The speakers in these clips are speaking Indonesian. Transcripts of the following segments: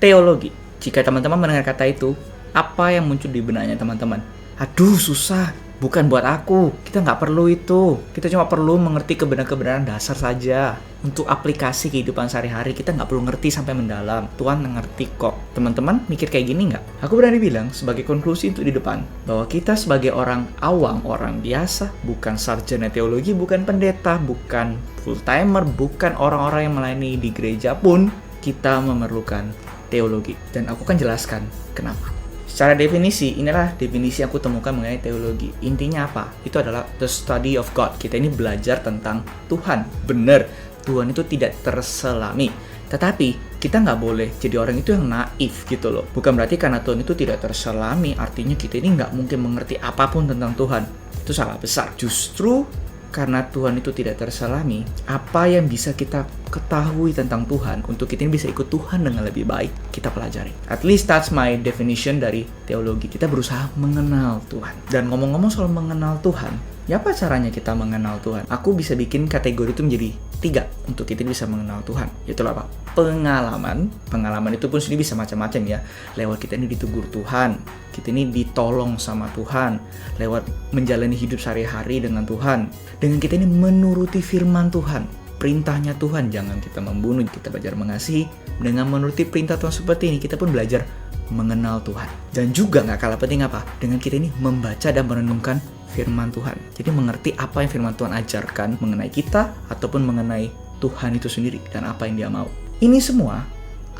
Teologi. Jika teman-teman mendengar kata itu, apa yang muncul di benaknya teman-teman? Aduh, susah. Bukan buat aku. Kita nggak perlu itu. Kita cuma perlu mengerti kebenaran-kebenaran dasar saja. Untuk aplikasi kehidupan sehari-hari, kita nggak perlu ngerti sampai mendalam. Tuhan mengerti kok. Teman-teman mikir kayak gini nggak? Aku berani bilang sebagai konklusi untuk di depan, bahwa kita sebagai orang awam, orang biasa, bukan sarjana teologi, bukan pendeta, bukan full-timer, bukan orang-orang yang melayani di gereja pun, kita memerlukan teologi. Dan aku akan jelaskan kenapa. Secara definisi, inilah definisi yang aku temukan mengenai teologi. Intinya apa? Itu adalah the study of God. Kita ini belajar tentang Tuhan. Benar, Tuhan itu tidak terselami. Tetapi, kita nggak boleh jadi orang itu yang naif gitu loh. Bukan berarti karena Tuhan itu tidak terselami, artinya kita ini nggak mungkin mengerti apapun tentang Tuhan. Itu salah besar. Justru, karena Tuhan itu tidak terselami, apa yang bisa kita ketahui tentang Tuhan, untuk kita ini bisa ikut Tuhan dengan lebih baik, kita pelajari. At least that's my definition dari teologi. Kita berusaha mengenal Tuhan. Dan ngomong-ngomong soal mengenal Tuhan, ya apa caranya kita mengenal Tuhan? Aku bisa bikin kategori itu menjadi 3 untuk kita bisa mengenal Tuhan. Yaitu apa? Pengalaman. Pengalaman itu pun sendiri bisa macam-macam ya. Lewat kita ini ditegur Tuhan, kita ini ditolong sama Tuhan, lewat menjalani hidup sehari-hari dengan Tuhan, dengan kita ini menuruti firman Tuhan, perintahnya Tuhan, jangan kita membunuh, kita belajar mengasihi. Dengan menuruti perintah Tuhan seperti ini, kita pun belajar mengenal Tuhan. Dan juga gak kalah penting apa? Dengan kita ini membaca dan merenungkan firman Tuhan. Jadi mengerti apa yang firman Tuhan ajarkan mengenai kita, ataupun mengenai Tuhan itu sendiri, dan apa yang Dia mau. Ini semua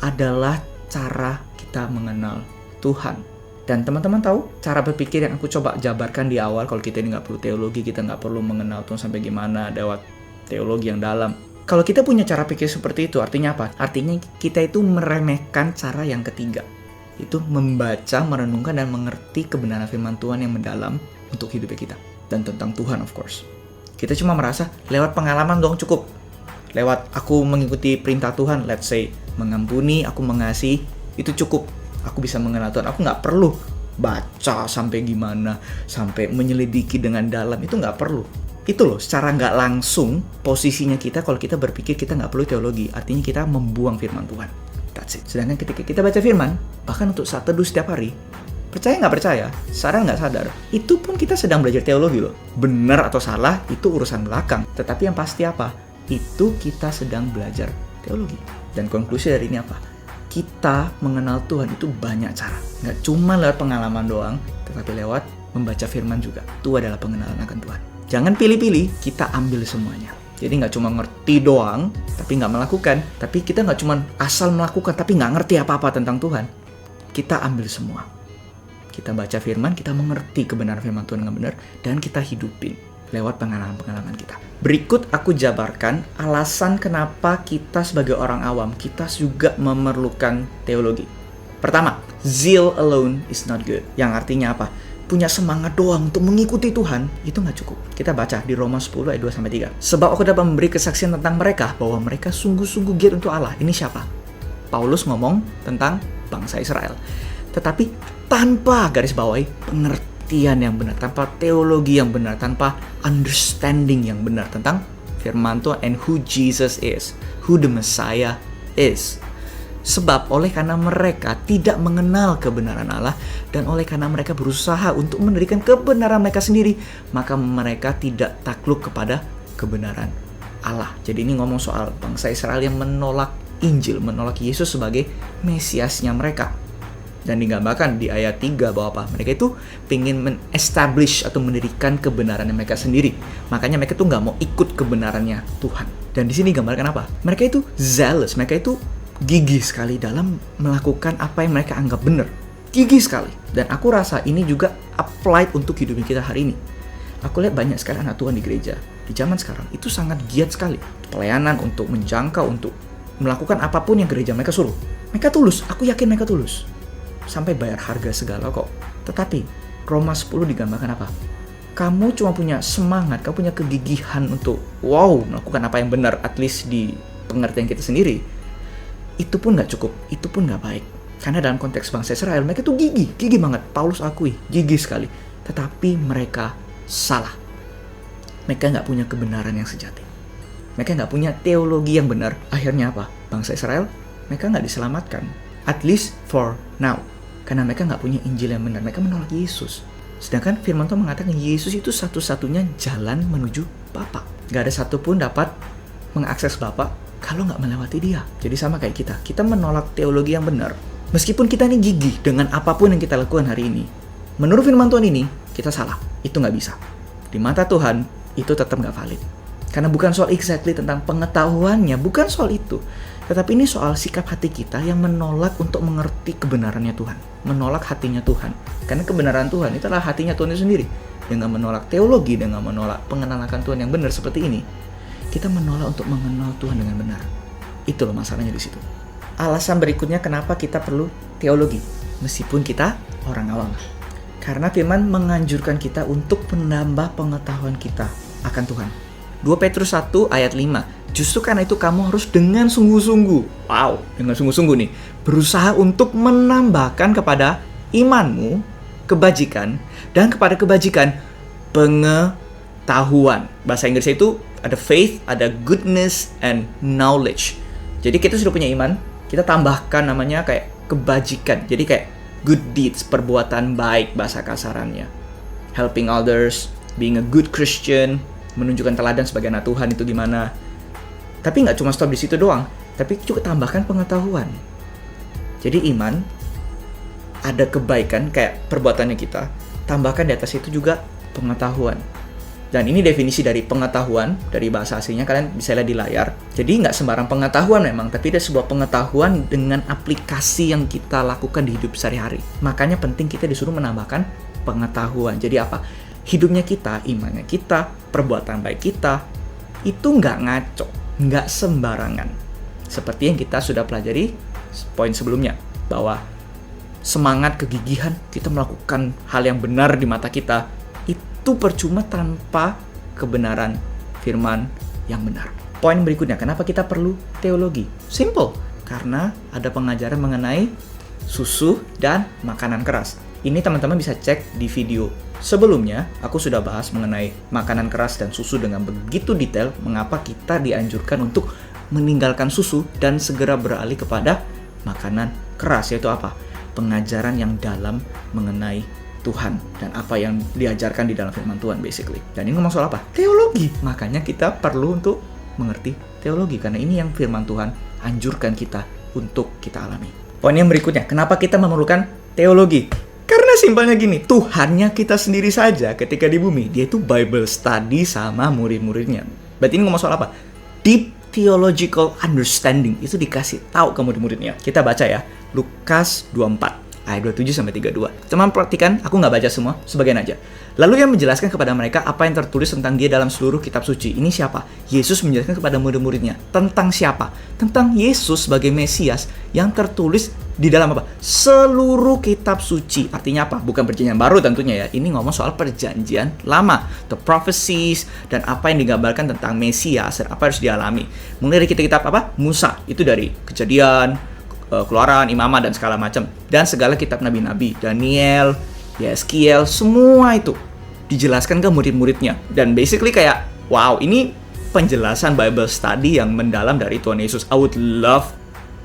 adalah cara kita mengenal Tuhan. Dan teman-teman tahu cara berpikir yang aku coba jabarkan di awal, kalau kita ini nggak perlu teologi, kita nggak perlu mengenal Tuhan sampai gimana lewat teologi yang dalam. Kalau kita punya cara pikir seperti itu, artinya apa? Artinya kita itu meremehkan cara yang ketiga, itu membaca, merenungkan, dan mengerti kebenaran firman Tuhan yang mendalam untuk hidupnya kita. Dan tentang Tuhan of course. Kita cuma merasa lewat pengalaman doang cukup. Lewat aku mengikuti perintah Tuhan, let's say mengampuni, aku mengasihi, itu cukup. Aku bisa mengenal Tuhan. Aku nggak perlu baca sampai gimana, sampai menyelidiki dengan dalam. Itu nggak perlu. Itu loh, secara nggak langsung posisinya kita kalau kita berpikir kita nggak perlu teologi. Artinya kita membuang firman Tuhan. That's it. Sedangkan ketika kita baca firman, bahkan untuk saat teduh setiap hari, percaya nggak percaya, sadar nggak sadar, itu pun kita sedang belajar teologi loh. Benar atau salah, itu urusan belakang. Tetapi yang pasti apa? Itu kita sedang belajar teologi. Dan konklusi dari ini apa? Kita mengenal Tuhan itu banyak cara. Nggak cuma lewat pengalaman doang, tetapi lewat membaca firman juga. Itu adalah pengenalan akan Tuhan. Jangan pilih-pilih, kita ambil semuanya. Jadi nggak cuma ngerti doang, tapi nggak melakukan. Tapi kita nggak cuma asal melakukan, tapi nggak ngerti apa-apa tentang Tuhan. Kita ambil semua. Kita baca firman, kita mengerti kebenaran firman Tuhan dengan benar, dan kita hidupin lewat pengalaman-pengalaman kita. Berikut aku jabarkan alasan kenapa kita sebagai orang awam, kita juga memerlukan teologi. Pertama, zeal alone is not good. Yang artinya apa? Punya semangat doang untuk mengikuti Tuhan, itu nggak cukup. Kita baca di Roma 10 ayat 2-3. Sebab aku dapat memberi kesaksian tentang mereka, bahwa mereka sungguh-sungguh giat untuk Allah. Ini siapa? Paulus ngomong tentang bangsa Israel. Tetapi tanpa garis bawahi pengertian yang benar, tanpa teologi yang benar, tanpa understanding yang benar tentang firman Tuhan and who Jesus is, who the Messiah is. Sebab oleh karena mereka tidak mengenal kebenaran Allah, dan oleh karena mereka berusaha untuk mendirikan kebenaran mereka sendiri, maka mereka tidak takluk kepada kebenaran Allah. Jadi ini ngomong soal bangsa Israel yang menolak Injil, menolak Yesus sebagai Mesiasnya mereka. Dan digambarkan di ayat 3 bahwa apa? Mereka itu ingin men-establish atau mendirikan kebenaran mereka sendiri. Makanya mereka tuh nggak mau ikut kebenarannya Tuhan. Dan di sini digambarkan apa? Mereka itu zealous, mereka itu gigih sekali dalam melakukan apa yang mereka anggap benar. Gigih sekali. Dan aku rasa ini juga applied untuk hidup kita hari ini. Aku lihat banyak sekali anak Tuhan di gereja di zaman sekarang itu sangat giat sekali. Pelayanan untuk menjangkau, untuk melakukan apapun yang gereja mereka suruh. Mereka tulus, aku yakin mereka tulus. Sampai bayar harga segala kok. Tetapi Roma 10 digambarkan apa? Kamu cuma punya semangat, kamu punya kegigihan untuk melakukan apa yang benar, at least di pengertian kita sendiri. Itu pun gak cukup, itu pun gak baik. Karena dalam konteks bangsa Israel, mereka tuh gigih banget. Paulus akui, gigih sekali. Tetapi mereka salah. Mereka gak punya kebenaran yang sejati. Mereka gak punya teologi yang benar. Akhirnya apa? Bangsa Israel, mereka gak diselamatkan. At least for now. Karena mereka nggak punya Injil yang benar. Mereka menolak Yesus. Sedangkan firman Tuhan mengatakan Yesus itu satu-satunya jalan menuju Bapa. Gak ada satupun dapat mengakses Bapa kalau nggak melewati dia. Jadi sama kayak kita. Kita menolak teologi yang benar. Meskipun kita ini gigih dengan apapun yang kita lakukan hari ini. Menurut firman Tuhan ini, kita salah. Itu nggak bisa. Di mata Tuhan, itu tetap nggak valid. Karena bukan soal exactly tentang pengetahuannya. Bukan soal itu. Tetapi ini soal sikap hati kita yang menolak untuk mengerti kebenarannya Tuhan. Menolak hatinya Tuhan. Karena kebenaran Tuhan itu adalah hatinya Tuhan itu sendiri. Dengan menolak teologi, dengan menolak pengenalan akan Tuhan yang benar seperti ini, kita menolak untuk mengenal Tuhan dengan benar. Itu loh masalahnya di situ. Alasan berikutnya kenapa kita perlu teologi, meskipun kita orang awam. Karena firman menganjurkan kita untuk menambah pengetahuan kita akan Tuhan. 2 Petrus 1 ayat 5. Justru karena itu kamu harus dengan sungguh-sungguh, dengan sungguh-sungguh nih, berusaha untuk menambahkan kepada imanmu kebajikan, dan kepada kebajikan pengetahuan. Bahasa Inggrisnya itu ada faith, ada goodness, and knowledge. Jadi kita sudah punya iman, kita tambahkan namanya kayak kebajikan. Jadi kayak good deeds, perbuatan baik bahasa kasarannya. Helping others, being a good Christian, menunjukkan teladan sebagai anak Tuhan itu gimana. Tapi nggak cuma stop di situ doang, tapi juga tambahkan pengetahuan. Jadi iman, ada kebaikan kayak perbuatannya kita, tambahkan di atas itu juga pengetahuan. Dan ini definisi dari pengetahuan, dari bahasa aslinya kalian bisa lihat di layar. Jadi nggak sembarang pengetahuan memang, tapi ada sebuah pengetahuan dengan aplikasi yang kita lakukan di hidup sehari-hari. Makanya penting kita disuruh menambahkan pengetahuan. Jadi apa? Hidupnya kita, imannya kita, perbuatan baik kita, itu nggak ngaco, nggak sembarangan. Seperti yang kita sudah pelajari poin sebelumnya, bahwa semangat, kegigihan, kita melakukan hal yang benar di mata kita, itu percuma tanpa kebenaran firman yang benar. Poin berikutnya, kenapa kita perlu teologi? Simple, karena ada pengajaran mengenai susu dan makanan keras. Ini teman-teman bisa cek di video sebelumnya, aku sudah bahas mengenai makanan keras dan susu dengan begitu detail, mengapa kita dianjurkan untuk meninggalkan susu dan segera beralih kepada makanan keras, yaitu apa? Pengajaran yang dalam mengenai Tuhan dan apa yang diajarkan di dalam firman Tuhan basically. Dan ini ngomong soal apa? Teologi. Makanya kita perlu untuk mengerti teologi, karena ini yang firman Tuhan anjurkan kita untuk kita alami. Poin yang berikutnya, kenapa kita memerlukan teologi? Karena simpelnya gini, Tuhannya kita sendiri saja ketika di bumi, dia itu Bible study sama murid-muridnya. Berarti ini ngomong soal apa? Deep theological understanding itu dikasih tahu ke murid-muridnya. Kita baca ya, Lukas 24 ayat 27-32. Teman perhatikan, aku nggak baca semua, sebagian aja. Lalu ia menjelaskan kepada mereka apa yang tertulis tentang dia dalam seluruh kitab suci. Ini siapa? Yesus menjelaskan kepada murid-muridnya. Tentang siapa? Tentang Yesus sebagai Mesias yang tertulis di dalam apa? Seluruh kitab suci. Artinya apa? Bukan perjanjian baru tentunya ya. Ini ngomong soal perjanjian lama. The prophecies dan apa yang digambarkan tentang Mesias dan apa yang harus dialami. Mulai dari kitab-kitab apa? Musa. Itu dari Kejadian, Keluaran, Imamat, dan segala macam. Dan segala kitab nabi-nabi. Daniel, Yeskiel, semua itu dijelaskan ke murid-muridnya. Dan basically kayak, wow, ini penjelasan Bible study yang mendalam dari Tuhan Yesus. I would love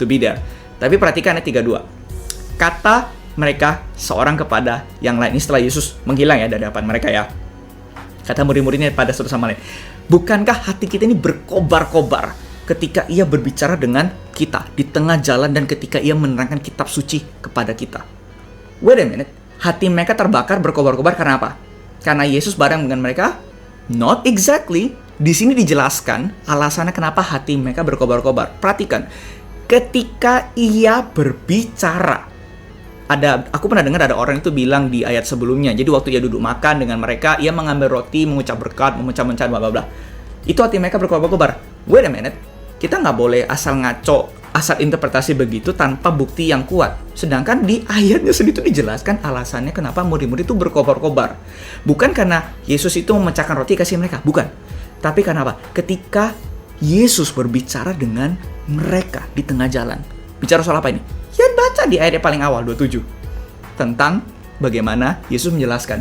to be there. Tapi perhatikan ayat 32. Kata mereka seorang kepada yang lain. Ini setelah Yesus menghilang ya dari hadapan mereka ya. Kata murid-muridnya pada satu sama lain. Bukankah hati kita ini berkobar-kobar ketika ia berbicara dengan kita di tengah jalan dan ketika ia menerangkan kitab suci kepada kita? Wait a minute. Hati mereka terbakar berkobar-kobar karena apa? Karena Yesus bareng dengan mereka? Not exactly. Di sini dijelaskan alasannya kenapa hati mereka berkobar-kobar. Perhatikan. Ketika ia berbicara, aku pernah dengar ada orang itu bilang di ayat sebelumnya. Jadi waktu ia duduk makan dengan mereka, ia mengambil roti, mengucap berkat, memecah-mecah, bla bla bla. Itu hati mereka berkobar-kobar. Wait a minute. Kita nggak boleh asal ngaco, asal interpretasi begitu tanpa bukti yang kuat. Sedangkan di ayatnya sendiri itu dijelaskan alasannya kenapa murid-murid itu berkobar-kobar. Bukan karena Yesus itu memecahkan roti kasih mereka, bukan. Tapi karena apa? Ketika Yesus berbicara dengan mereka di tengah jalan. Bicara soal apa ini? Ya baca di ayat paling awal 27. Tentang bagaimana Yesus menjelaskan.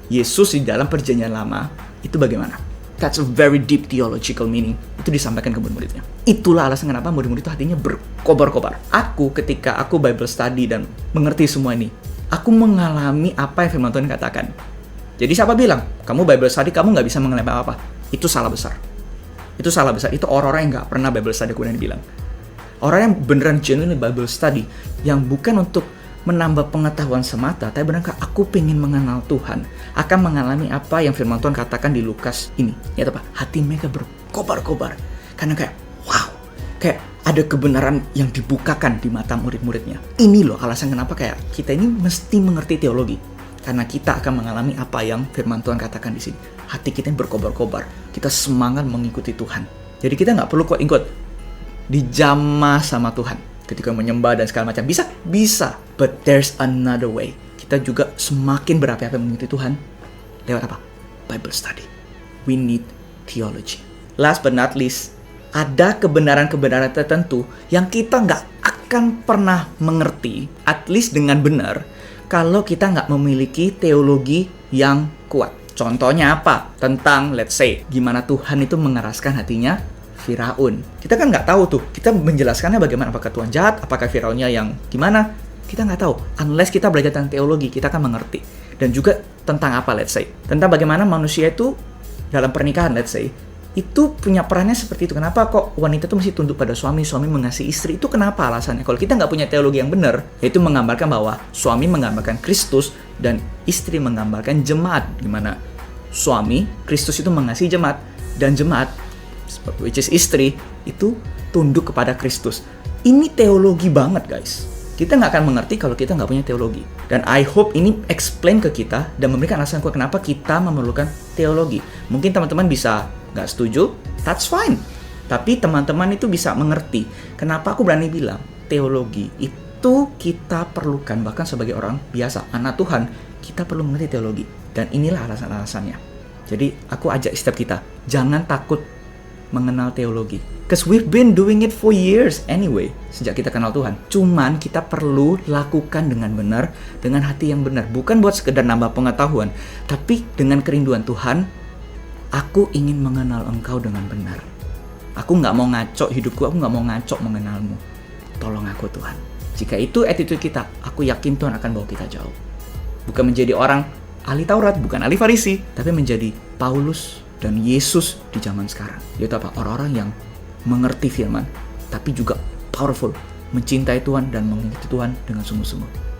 Yesus di dalam perjanjian lama itu bagaimana? That's a very deep theological meaning. Itu disampaikan ke murid-muridnya. Itulah alasan kenapa murid-murid itu hatinya berkobar-kobar. Ketika aku Bible study dan mengerti semua ini, aku mengalami apa yang firman Tuhan katakan. Jadi siapa bilang, kamu Bible study, kamu nggak bisa mengalami apa-apa? Itu salah besar. Itu salah besar. Itu orang-orang yang nggak pernah Bible study, kemudian bilang. Orang yang beneran genuine Bible study, yang bukan untuk menambah pengetahuan semata, tapi benar-benar aku pengen mengenal Tuhan, akan mengalami apa yang firman Tuhan katakan di Lukas ini. Ya apa? Hati mereka berkobar-kobar. Karena kayak, wow, kayak ada kebenaran yang dibukakan di mata murid-muridnya. Ini loh alasan kenapa kayak kita ini mesti mengerti teologi. Karena kita akan mengalami apa yang firman Tuhan katakan di sini. Hati kita yang berkobar-kobar. Kita semangat mengikuti Tuhan. Jadi kita nggak perlu kok ikut dijamah sama Tuhan. Ketika menyembah dan segala macam. Bisa. But there's another way. Kita juga semakin berapi-api mengikuti Tuhan. Lewat apa? Bible study. We need theology. Last but not least, ada kebenaran-kebenaran tertentu yang kita nggak akan pernah mengerti, at least dengan benar, kalau kita nggak memiliki teologi yang kuat. Contohnya apa? Tentang, let's say, gimana Tuhan itu mengeraskan hatinya Firaun. Kita kan nggak tahu tuh. Kita menjelaskannya bagaimana. Apakah Tuhan jahat? Apakah Firaunnya yang gimana? Kita nggak tahu. Unless kita belajar tentang teologi, kita akan mengerti. Dan juga tentang apa, let's say. Tentang bagaimana manusia itu dalam pernikahan, let's say. Itu punya perannya seperti itu. Kenapa kok wanita itu mesti tunduk pada suami, suami mengasihi istri? Itu kenapa alasannya? Kalau kita nggak punya teologi yang benar, yaitu menggambarkan bahwa suami menggambarkan Kristus dan istri menggambarkan jemaat. Gimana suami, Kristus itu mengasihi jemaat, dan jemaat, which is istri, itu tunduk kepada Kristus. Ini teologi banget, guys. Kita nggak akan mengerti kalau kita nggak punya teologi. Dan I hope ini explain ke kita dan memberikan alasan kenapa kita memerlukan teologi. Mungkin teman-teman bisa nggak setuju, that's fine. Tapi teman-teman itu bisa mengerti. Kenapa aku berani bilang teologi itu kita perlukan, bahkan sebagai orang biasa, anak Tuhan, kita perlu mengerti teologi. Dan inilah alasan-alasannya. Jadi aku ajak setiap kita, jangan takut mengenal teologi. Because we've been doing it for years anyway, sejak kita kenal Tuhan. Cuman kita perlu lakukan dengan benar, dengan hati yang benar. Bukan buat sekedar nambah pengetahuan, tapi dengan kerinduan Tuhan, aku ingin mengenal Engkau dengan benar. Aku nggak mau ngaco hidupku, aku nggak mau ngaco mengenalmu. Tolong aku Tuhan. Jika itu attitude kita, aku yakin Tuhan akan bawa kita jauh. Bukan menjadi orang ahli Taurat, bukan ahli Farisi, tapi menjadi Paulus dan Yesus di zaman sekarang. Yaitu apa? Orang-orang yang mengerti firman, tapi juga powerful, mencintai Tuhan dan mengikuti Tuhan dengan sungguh-sungguh.